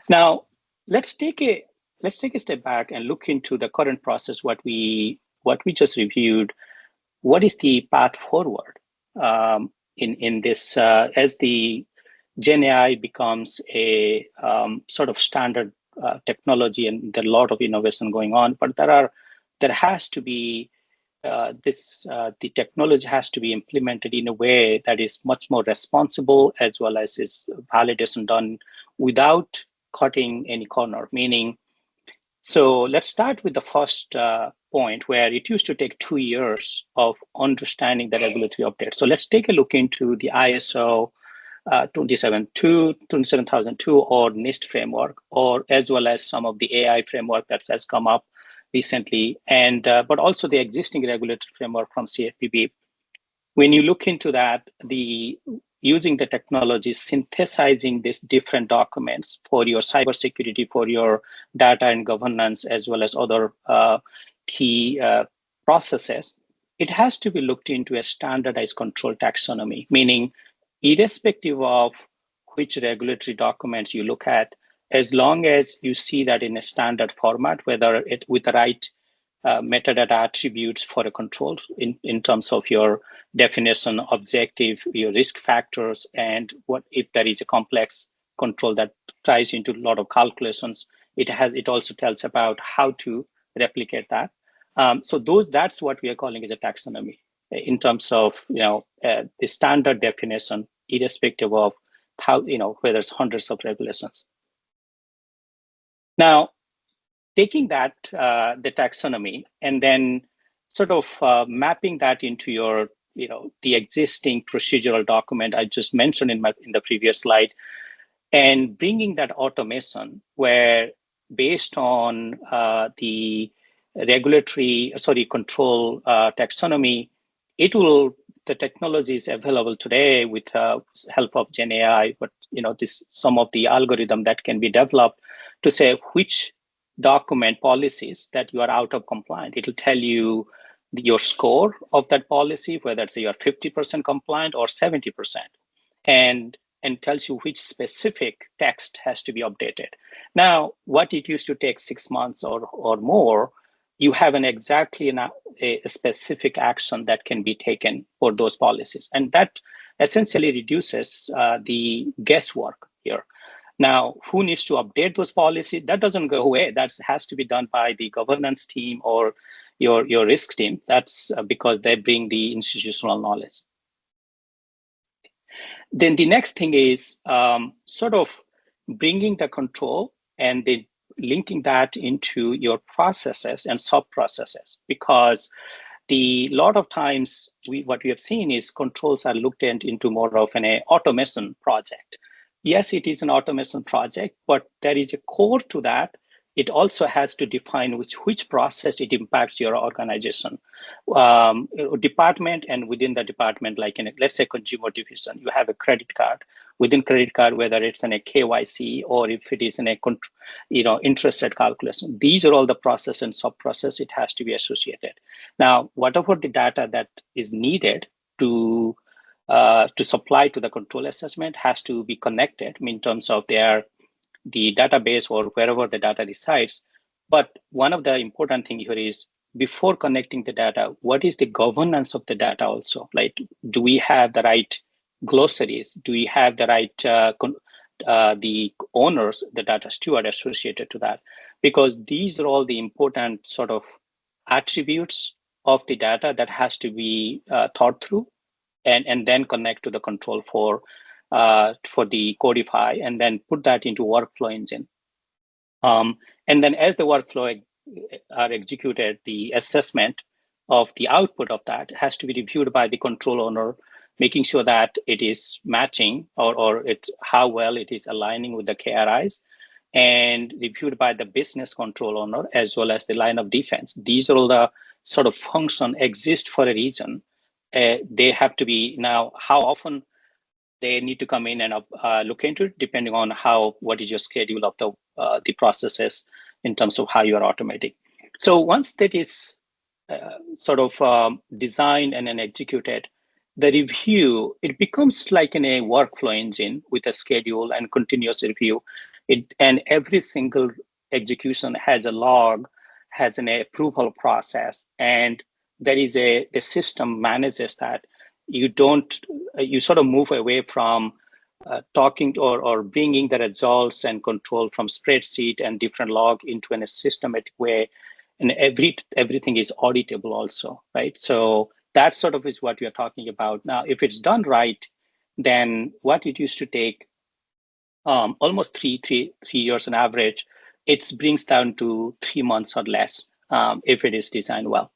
Now, let's take a step back and look into the current process. What we just reviewed. What is the path forward in this as the Gen AI becomes a sort of standard technology, and there are a lot of innovation going on. But there has to be the technology has to be implemented in a way that is much more responsible, as well as is validation done without cutting any corner. Meaning, so let's start with the first point, where it used to take 2 years of understanding the regulatory update. So let's take a look into the ISO 27002 or NIST framework, or as well as some of the AI framework that has come up recently, and but also the existing regulatory framework from CFPB. When you look into that, the using the technology, synthesizing these different documents for your cybersecurity, for your data and governance, as well as other key processes, it has to be looked into a standardized control taxonomy, meaning irrespective of which regulatory documents you look at, as long as you see that in a standard format, whether it with the right metadata attributes for a control in terms of your definition, objective, your risk factors, and what if there is a complex control that ties into a lot of calculations. It also tells about how to replicate that. So that's what we are calling as a taxonomy in terms of the standard definition, irrespective of how whether it's hundreds of regulations. Now, taking that the taxonomy and then sort of mapping that into your the existing procedural document I just mentioned in the previous slide, and bringing that automation where based on the control taxonomy, the technology is available today with help of Gen AI, but some of the algorithm that can be developed to say which document policies that you are out of compliant. It'll tell you your score of that policy, whether it's you are 50% compliant or 70%, and tells you which specific text has to be updated. Now, what it used to take 6 months or more, you have a specific action that can be taken for those policies. And that essentially reduces the guesswork here. Now, who needs to update those policies? That doesn't go away. That has to be done by the governance team or your risk team. That's because they bring the institutional knowledge. Then the next thing is sort of bringing the control and then linking that into your processes and sub-processes, because a lot of times what we have seen is controls are looked into more of an automation project. Yes, it is an automation project, but there is a core to that. It also has to define which process it impacts your organization, department, and within the department, like let's say consumer division, you have a credit card. Within credit card, whether it's in a KYC or if it is in a interest rate calculation, these are all the process and sub-process it has to be associated. Now, whatever the data that is needed to supply to the control assessment has to be connected in terms of the database or wherever the data resides. But one of the important things here is, before connecting the data, what is the governance of the data also? Like, do we have the right glossaries? Do we have the right the owners, the data steward associated to that? Because these are all the important sort of attributes of the data that has to be thought through and then connect to the control for the codify, and then put that into workflow engine. And then as the workflow are executed, the assessment of the output of that has to be reviewed by the control owner, making sure that it is matching or how well it is aligning with the KRIs, and reviewed by the business control owner as well as the line of defense. These are all the sort of function exist for a reason. They have to be, now how often they need to come in and look into it, depending on what is your schedule of the processes in terms of how you are automating. So once that is sort of designed and then executed, the review, it becomes like in a workflow engine with a schedule and continuous review. And every single execution has a log, has an approval process, and the system manages that. You sort of move away from talking or bringing the results and control from spreadsheet and different log into a systematic way, and everything is auditable also, right? So that sort of is what we are talking about. Now, if it's done right, then what it used to take almost three years on average, it brings down to 3 months or less if it is designed well.